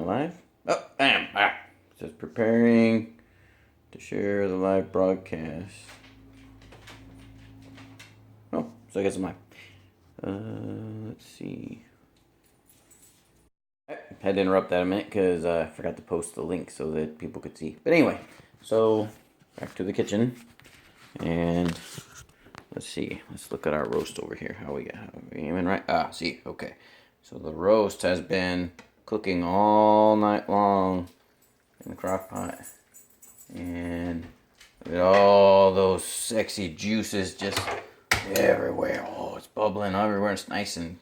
live? Oh, bam! Ah. It says preparing to share the live broadcast. Oh, so I guess I'm live. Let's see. I had to interrupt that a minute because I forgot to post the link so that people could see. But anyway, so back to the kitchen. And let's see. Let's look at our roast over here. How we got? Are we aiming right? Ah, see. Okay. So the roast has been cooking all night long in the crock pot. And look at all those sexy juices just everywhere. Oh, it's bubbling everywhere. It's nice and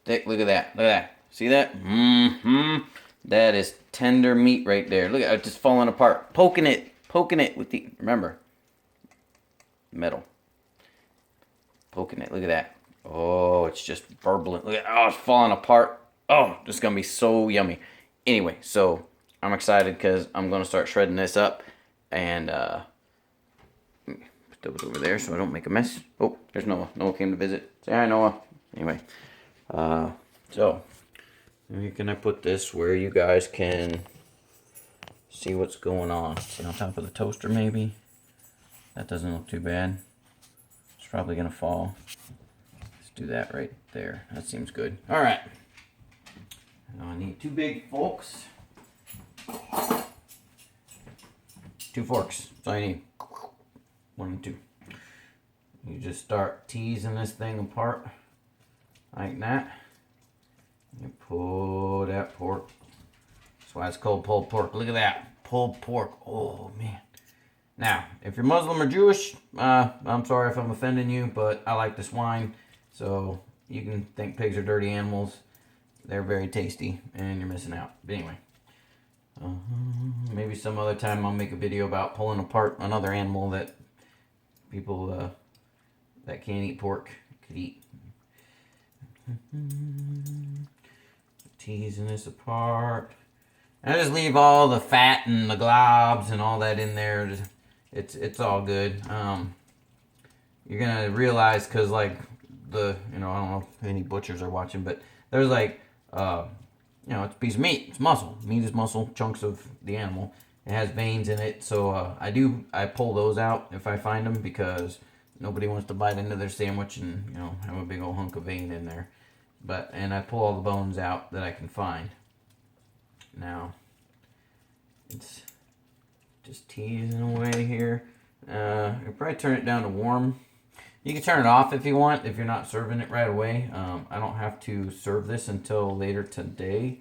thick. Look at that. Look at that. See that? Mm-hmm. That is tender meat right there. Look at it just falling apart. Poking it with the, remember, metal. Poking it. Look at that. Oh, it's just burbling. Look at, oh, it's falling apart. Oh, this is going to be so yummy. Anyway, so I'm excited because I'm going to start shredding this up. And put those over there so I don't make a mess. Oh, there's Noah. Noah came to visit. Say hi, Noah. Anyway, so where can I put this where you guys can see what's going on? See, on top of the toaster maybe? That doesn't look too bad. It's probably going to fall. Let's do that right there. That seems good. All right. Now I need 2 big forks. 2 forks. That's all you need. 1 and 2. You just start teasing this thing apart like that. You pull that pork. That's why it's called pulled pork. Look at that. Pulled pork. Oh, man. Now, if you're Muslim or Jewish, I'm sorry if I'm offending you, but I like this wine. So you can think pigs are dirty animals. They're very tasty, and you're missing out. But anyway. Maybe some other time I'll make a video about pulling apart another animal that people that can't eat pork could eat. Teasing this apart. I just leave all the fat and the globs and all that in there. It's all good. You're gonna realize because like I don't know if any butchers are watching, but there's like it's a piece of meat. It's muscle. Meat is muscle. Chunks of the animal. It has veins in it, so I pull those out if I find them because nobody wants to bite into their sandwich and have a big old hunk of vein in there. And I pull all the bones out that I can find. Now it's just teasing away here. I'll probably turn it down to warm. You can turn it off if you want, if you're not serving it right away. I don't have to serve this until later today,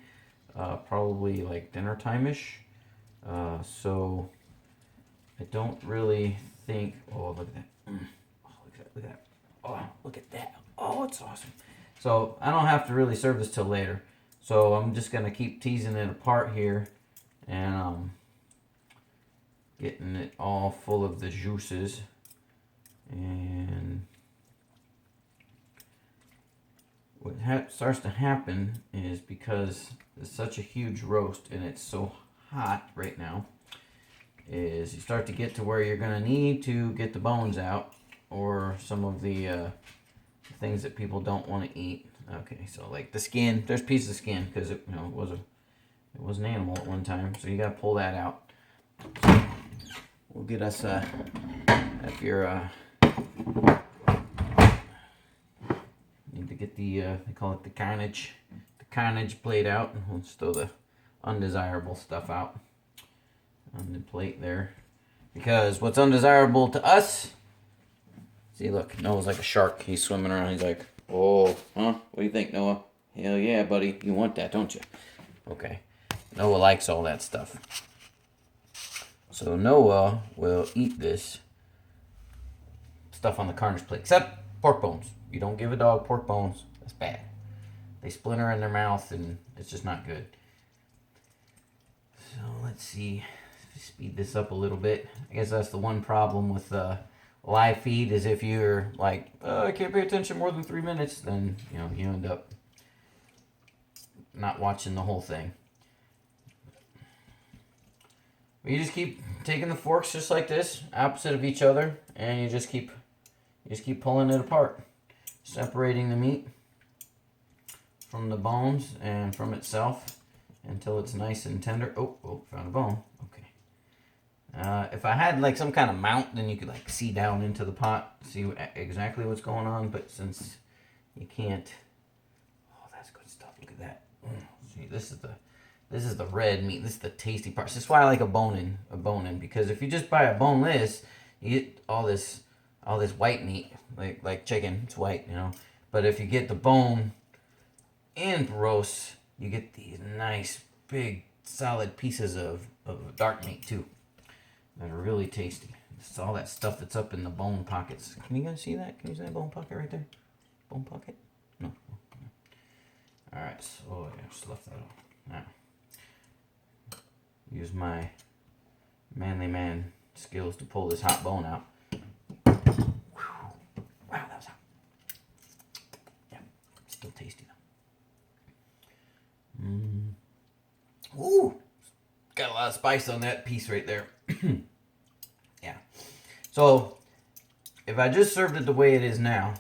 probably like dinner time-ish. So I don't really think, oh, look at that. Oh, look at that. Oh, look at that. Oh, it's awesome. So I don't have to really serve this till later. So I'm just going to keep teasing it apart here and getting it all full of the juices. And what starts to happen is because it's such a huge roast and it's so hot right now, is you start to get to where you're going to need to get the bones out or some of the things that people don't want to eat. Okay, so like the skin, there's pieces of skin because it was an animal at one time, so you got to pull that out. So we'll get us if you're need to get the they call it the carnage plate out, and we'll just throw the undesirable stuff out on the plate there, because what's undesirable to us, see, look, Noah's like a shark. He's swimming around. He's like, oh, huh? What do you think, Noah? Hell yeah, buddy. You want that, don't you? Okay. Noah likes all that stuff. So Noah will eat this stuff on the carnage plate, except pork bones. You don't give a dog pork bones. That's bad. They splinter in their mouth, and it's just not good. So let's see. Speed this up a little bit. I guess that's the one problem with live feed, is if you're like, oh, I can't pay attention more than 3 minutes, then you end up not watching the whole thing. But you just keep taking the forks just like this, opposite of each other, and you just keep pulling it apart, separating the meat from the bones and from itself. until it's nice and tender. Oh, found a bone. Okay. If I had like some kind of mount, then you could like see down into the pot, see exactly what's going on. But since you can't, oh, that's good stuff. Look at that. See, this is the red meat. This is the tasty part. This is why I like a bone in, because if you just buy a boneless, you get all this white meat, like chicken. It's white, you know. But if you get the bone in roast, you get these nice big solid pieces of dark meat too. That are really tasty. It's all that stuff that's up in the bone pockets. Can you guys see that? Can you see that bone pocket right there? Bone pocket? No. Alright, so yeah, just left that off. Now, use my manly man skills to pull this hot bone out. Whew. Wow, that was hot. Yeah, still tasty though. Ooh! Got a lot of spice on that piece right there. Yeah. So, if I just served it the way it is now,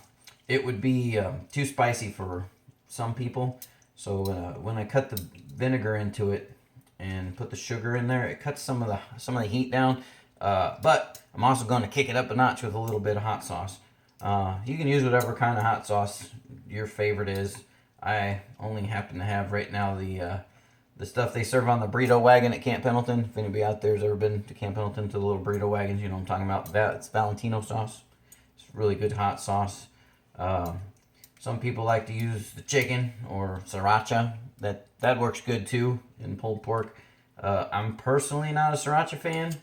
it would be too spicy for some people. So when I cut the vinegar into it and put the sugar in there, it cuts some of the heat down. But I'm also going to kick it up a notch with a little bit of hot sauce. You can use whatever kind of hot sauce your favorite is. I only happen to have right now the stuff they serve on the burrito wagon at Camp Pendleton. If anybody out there has ever been to Camp Pendleton to the little burrito wagons, you know what I'm talking about. It's Valentino sauce. It's really good hot sauce. Some people like to use the chicken or sriracha. That works good too in pulled pork. I'm personally not a sriracha fan,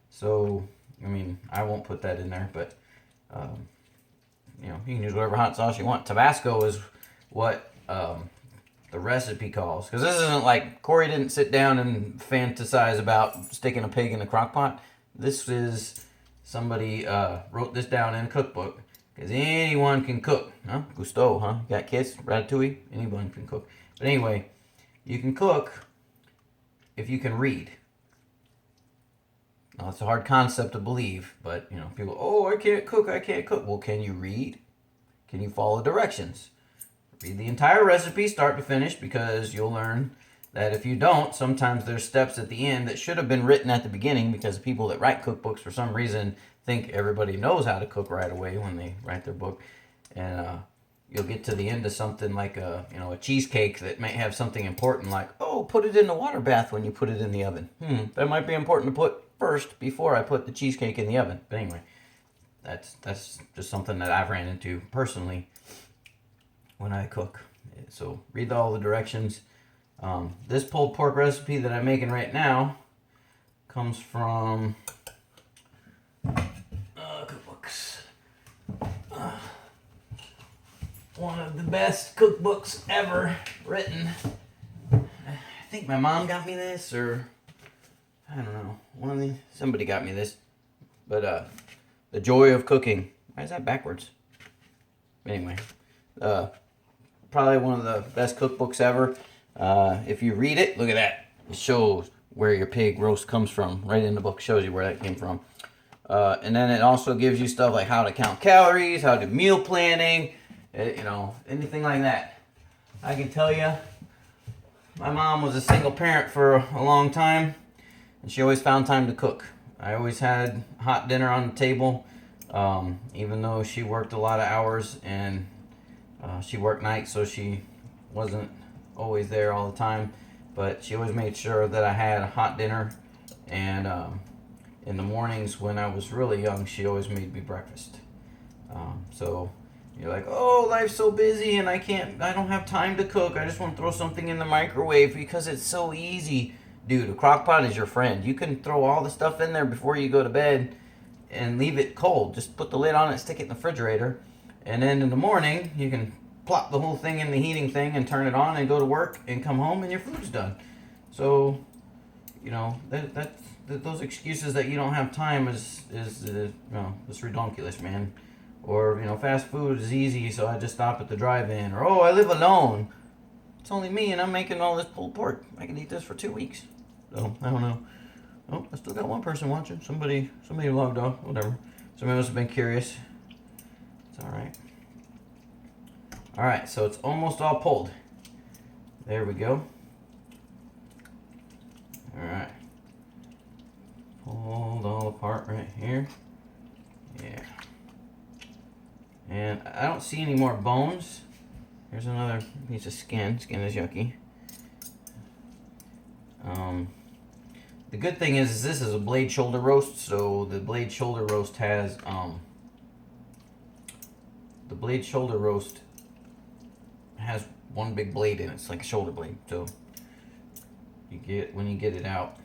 so I mean I won't put that in there. But you know, you can use whatever hot sauce you want. Tabasco is what the recipe calls, because this isn't like Cory didn't sit down and fantasize about sticking a pig in a crock pot. This is somebody wrote this down in a cookbook, because anyone can cook, huh? Gusteau, huh? You got kids? Ratatouille? Anyone can cook. But anyway, you can cook if you can read. Now, it's a hard concept to believe, but you know, people, oh, I can't cook. Well, can you read? Can you follow directions? Read the entire recipe, start to finish, because you'll learn that if you don't, sometimes there's steps at the end that should have been written at the beginning, because people that write cookbooks for some reason think everybody knows how to cook right away when they write their book. And you'll get to the end of something like a cheesecake that may have something important like, oh, put it in the water bath when you put it in the oven. That might be important to put first before I put the cheesecake in the oven. But anyway, that's just something that I've ran into personally when I cook. So read all the directions. This pulled pork recipe that I'm making right now comes from cookbooks. One of the best cookbooks ever written. I think my mom got me this, or I don't know. Somebody got me this. But The Joy of Cooking. Why is that backwards? Anyway, probably one of the best cookbooks ever. If you read it, look at that. It shows where your pig roast comes from. Right in the book shows you where that came from. And then it also gives you stuff like how to count calories, how to do meal planning, anything like that. I can tell you, my mom was a single parent for a long time, and she always found time to cook. I always had hot dinner on the table, even though she worked a lot of hours, and she worked nights, so she wasn't always there all the time. But she always made sure that I had a hot dinner, and in the mornings when I was really young, she always made me breakfast. So you're like, oh, life's so busy and I don't have time to cook. I just want to throw something in the microwave because it's so easy. Dude, a crock pot is your friend. You can throw all the stuff in there before you go to bed and leave it cold. Just put the lid on it, stick it in the refrigerator, and then in the morning you can plop the whole thing in the heating thing and turn it on and go to work and come home and your food's done. So, those excuses that you don't have time is it's redonkulous, man. Or, fast food is easy, so I just stop at the drive-in. Or, oh, I live alone. It's only me, and I'm making all this pulled pork. I can eat this for 2 weeks. So, I don't know. Oh, I still got one person watching. Somebody logged off. Whatever. Somebody must have been curious. It's all right. All right, so it's almost all pulled. There we go. here. Yeah. And I don't see any more bones. Here's another piece of skin. Skin is yucky. The good thing is this is a blade shoulder roast, so the blade shoulder roast has one big blade in it. It's like a shoulder blade. So when you get it out,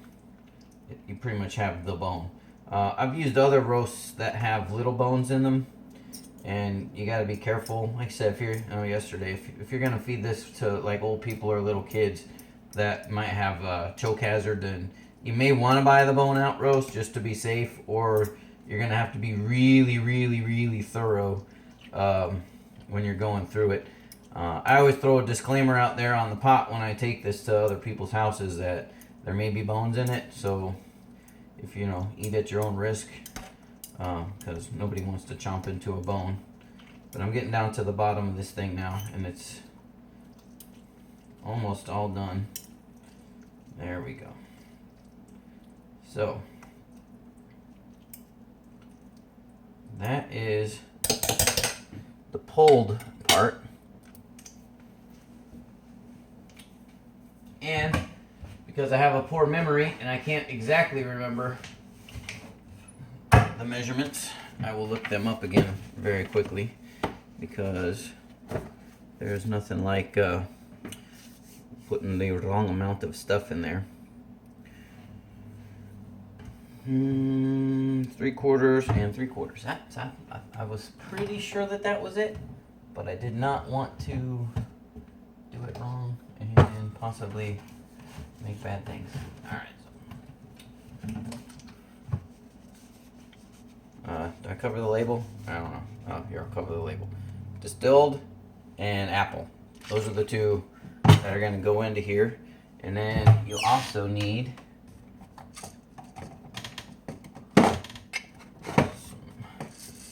you pretty much have the bone. I've used other roasts that have little bones in them, and you got to be careful. Like I said, if you're gonna feed this to like old people or little kids that might have a choke hazard, then you may want to buy the bone out roast just to be safe, or you're gonna have to be really, really, really thorough when you're going through it. I always throw a disclaimer out there on the pot when I take this to other people's houses that there may be bones in it, so if eat at your own risk, because nobody wants to chomp into a bone. But I'm getting down to the bottom of this thing now, and it's almost all done. There we go. So that is the pulled part. And because I have a poor memory and I can't exactly remember the measurements, I will look them up again very quickly, because there's nothing like putting the wrong amount of stuff in there. 3/4 and 3/4. I was pretty sure that was it, but I did not want to do it wrong and possibly make bad things. Alright, so do I cover the label? I don't know. Oh, here, I'll cover the label. Distilled and apple. Those are the two that are going to go into here. And then you also need it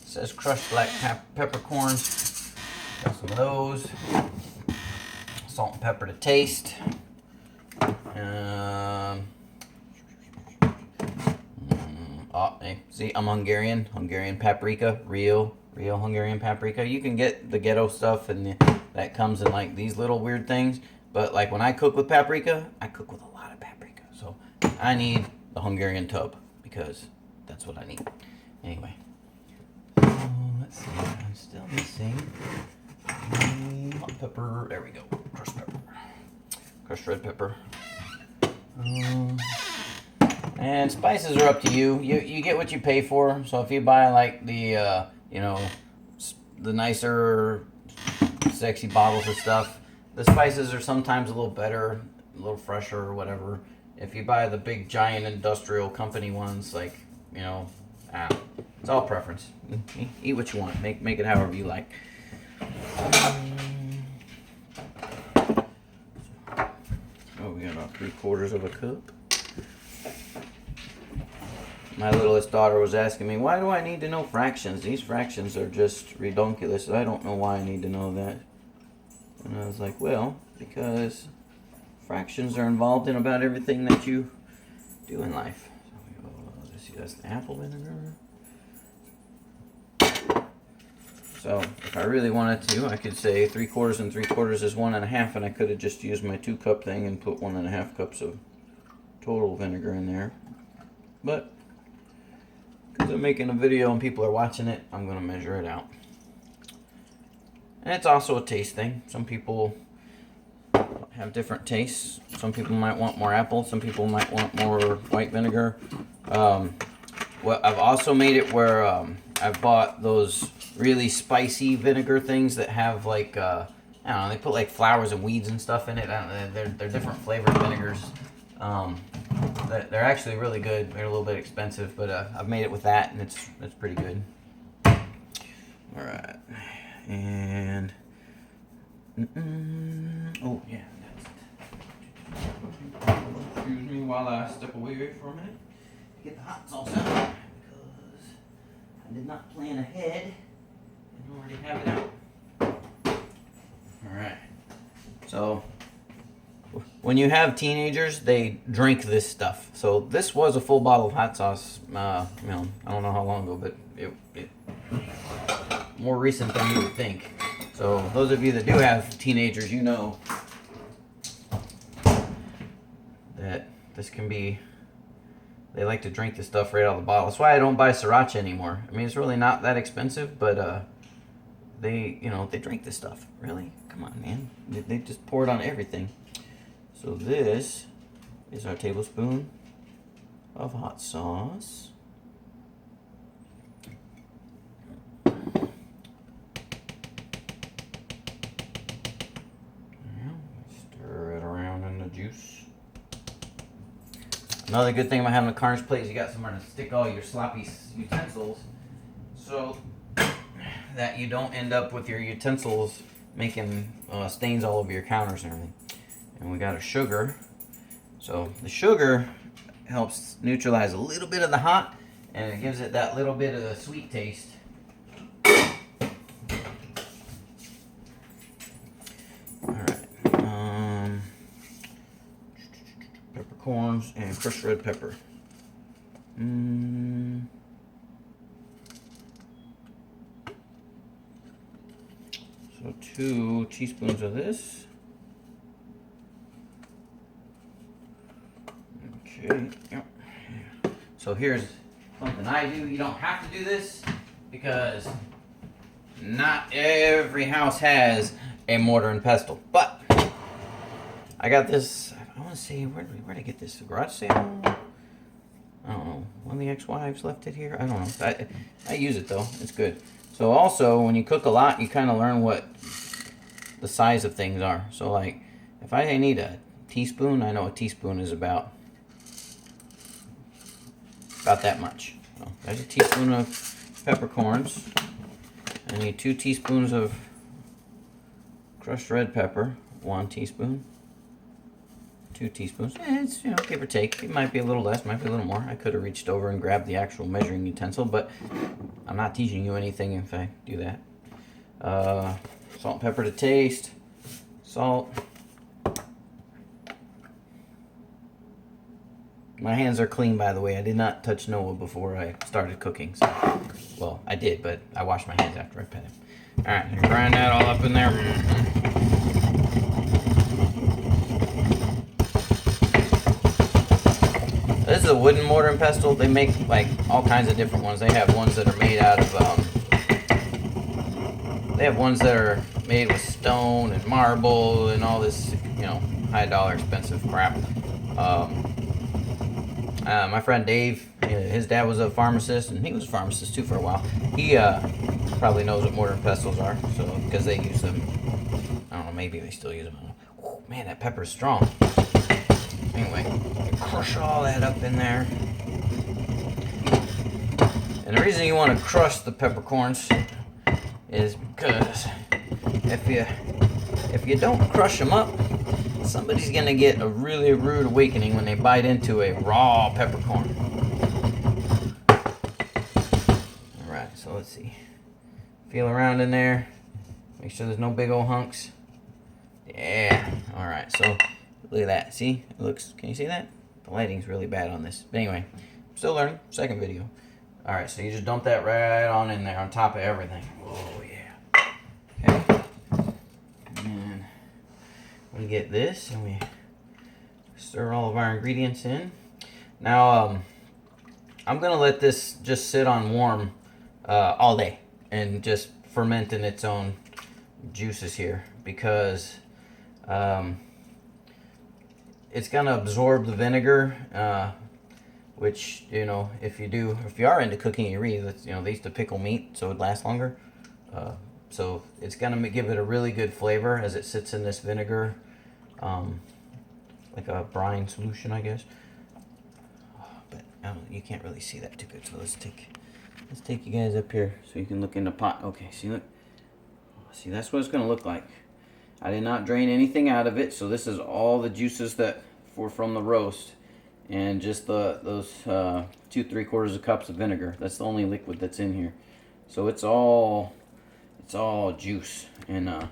says crushed black peppercorns. Got some of those. Salt and pepper to taste. See, I'm Hungarian. Hungarian paprika, real Hungarian paprika. You can get the ghetto stuff, and that comes in like these little weird things. But like when I cook with paprika, I cook with a lot of paprika. So I need the Hungarian tub because that's what I need. Anyway, let's see. I'm still missing hot pepper. There we go. Crushed pepper. Crushed red pepper. And spices are up to you. You get what you pay for. So if you buy like the the nicer, sexy bottles of stuff, the spices are sometimes a little better, a little fresher or whatever. If you buy the big giant industrial company ones, like it's all preference. Eat what you want. Make it however you like. Oh, we got about 3/4 of a cup. My littlest daughter was asking me, why do I need to know fractions? These fractions are just redonkulous. I don't know why I need to know that. And I was like, well, because fractions are involved in about everything that you do in life. So see, that's the apple vinegar. So if I really wanted to, I could say 3/4 and 3/4 is 1.5, and I could have just used my 2-cup thing and put 1.5 cups of total vinegar in there. But because I'm making a video and people are watching it, I'm going to measure it out. And it's also a taste thing. Some people have different tastes. Some people might want more apple. Some people might want more white vinegar. I've also made it where I've bought those really spicy vinegar things that have like, I don't know, they put like flowers and weeds and stuff in it. They're different flavored vinegars. They're actually really good. They're a little bit expensive, but I've made it with that, and it's pretty good. All right, and oh yeah, that's it. Excuse me while I step away for a minute to get the hot sauce out, because I did not plan ahead and already have it out. All right, so when you have teenagers, they drink this stuff. So this was a full bottle of hot sauce. You know, I don't know how long ago, but it more recent than you would think. So those of you that do have teenagers, you know that this can be. They like to drink the stuff right out of the bottle. That's why I don't buy sriracha anymore. I mean, it's really not that expensive, but they, you know, they drink this stuff. Really? Come on, man. They just pour it on everything. So this is our tablespoon of hot sauce. Stir it around in the juice. Another good thing about having a carnage plate is you got somewhere to stick all your sloppy utensils, so that you don't end up with your utensils making stains all over your counters and everything. And we got our sugar. So the sugar helps neutralize a little bit of the hot, and it gives it that little bit of a sweet taste. Peppercorns and crushed red pepper. So 2 teaspoons of this. Okay. Yep. So here's something I do. You don't have to do this because not every house has a mortar and pestle. But I got this. I want to see where did I get this? A garage sale? I don't know. One of the ex-wives left it here. I don't know. I use it though. It's good. So also, when you cook a lot, you kind of learn what the size of things are. So like, if I need a teaspoon, I know a teaspoon is about that much. So there's a teaspoon of peppercorns. I need 2 teaspoons of crushed red pepper. 1 teaspoon. 2 teaspoons. It's, you know, give or take. It might be a little less, might be a little more. I could have reached over and grabbed the actual measuring utensil, but I'm not teaching you anything if I do that. Salt and pepper to taste. Salt. My hands are clean, by the way. I did not touch Noah before I started cooking. So, well, I did, but I washed my hands after I pet him. All right, grind that all up in there. This is a wooden mortar and pestle. They make like all kinds of different ones. They have ones that are made out of, they have ones that are made with stone and marble and all this, you know, high dollar expensive crap. My friend Dave, his dad was a pharmacist, and he was a pharmacist too for a while. He probably knows what mortar and pestles are, so because they use them. I don't know, maybe they still use them. Oh, man, that pepper's strong. Anyway, crush all that up in there. And the reason you want to crush the peppercorns is because if you don't crush them up, somebody's gonna get a really rude awakening when they bite into a raw peppercorn. Alright, so let's see. Feel around in there. Make sure there's no big old hunks. Yeah. Alright, so look at that. See? It looks, can you see that? The lighting's really bad on this. But anyway, I'm still learning. Second video. Alright, so you just dump that right on in there on top of everything. Oh yeah. Okay. And we get this and we stir all of our ingredients in. Now I'm gonna let this just sit on warm all day and just ferment in its own juices here, because it's gonna absorb the vinegar, which, you know, if you are into cooking, you read, you know, they used to pickle meat so it lasts longer. So it's gonna give it a really good flavor as it sits in this vinegar, like a brine solution, I guess. But you can't really see that too good. So let's take you guys up here so you can look in the pot. Okay, see, look, see, that's what it's gonna look like. I did not drain anything out of it, so this is all the juices that were from the roast, and just those 2 3/4 cups of vinegar. That's the only liquid that's in here. So it's all juice. And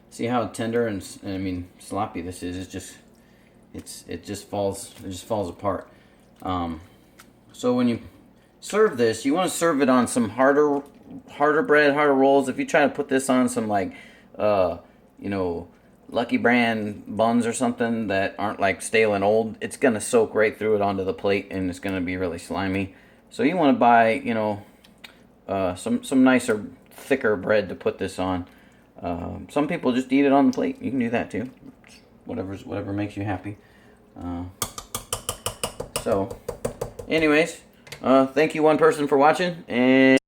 see how tender and I mean sloppy this is. It's just it just falls apart. So when you serve this, you want to serve it on some harder bread, harder rolls. If you try to put this on some like you know, Lucky Brand buns or something that aren't like stale and old, it's gonna soak right through it onto the plate, and it's gonna be really slimy. So you want to buy, you know, some nicer, thicker bread to put this on. Some people just eat it on the plate. You can do that too. Whatever makes you happy. So, anyways, thank you one person for watching, and